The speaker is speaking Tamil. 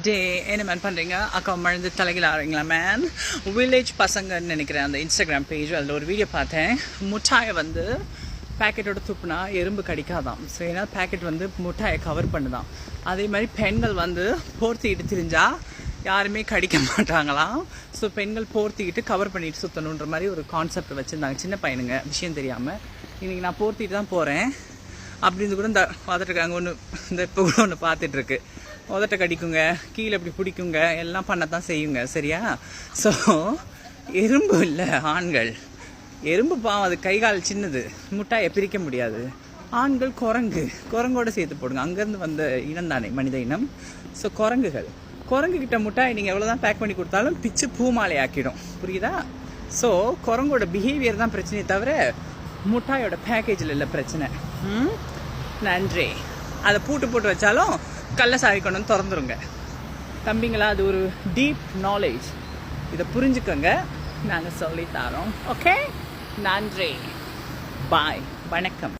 டே என்ன மேன் பண்ணுறீங்க? அக்கா மழுந்து தலைகள் ஆறீங்களா மேன்? வில்லேஜ் பசங்கன்னு நினைக்கிறேன் அந்த இன்ஸ்டாகிராம் பேஜ். அதில் ஒரு வீடியோ பார்த்தேன். முட்டாயை வந்து பேக்கெட்டோட துப்புனா எறும்பு கடிக்காதான். ஸோ ஏன்னா பேக்கெட் வந்து முட்டாயை கவர் பண்ணுதான். அதே மாதிரி பெண்கள் வந்து போர்த்திக்கிட்டு திரிஞ்சா யாருமே கடிக்க மாட்டாங்களாம். ஸோ பெண்கள் போர்த்திக்கிட்டு கவர் பண்ணிட்டு சுற்றணுன்ற மாதிரி ஒரு கான்செப்ட் வச்சுருந்தாங்க. சின்ன பையனுங்க விஷயம் தெரியாமல். இன்றைக்கி நான் போர்த்திட்டு தான் போகிறேன் அப்படின்னு கூட இந்த பார்த்துட்ருக்காங்க. ஒன்று இந்த இப்போ கூட ஒன்று பார்த்துட்ருக்கு. உதட்ட கடிக்குங்க, கீழே இப்படி பிடிக்குங்க, எல்லாம் பண்ணத்தான் செய்யுங்க. சரியா? ஸோ எறும்பு இல்லை ஆண்கள். எறும்பு பாவம், அது கை கால் சின்னது, முட்டாயை பிரிக்க முடியாது. ஆண்கள் குரங்கோட சேர்த்து போடுங்க. அங்கேருந்து வந்த இனம் தானே மனித இனம். ஸோ குரங்கு கிட்ட முட்டாய் நீங்கள் எவ்வளோதான் பேக் பண்ணி கொடுத்தாலும் பிச்சு பூமாலை ஆக்கிடும். புரியுதா? ஸோ குரங்கோட பிஹேவியர் தான் பிரச்சனையே தவிர முட்டாயோட பேக்கேஜில் இல்லை பிரச்சனை. நன்றி. அதை போட்டு வச்சாலும் கள்ள சாவி கொண்டு வந்து திறந்துருங்க தம்பிங்களா. அது ஒரு டீப் நாலேஜ். இதை புரிஞ்சுக்கோங்க, நாங்கள் சொல்லி தரோம். ஓகே, நன்றி, பாய், வணக்கம்.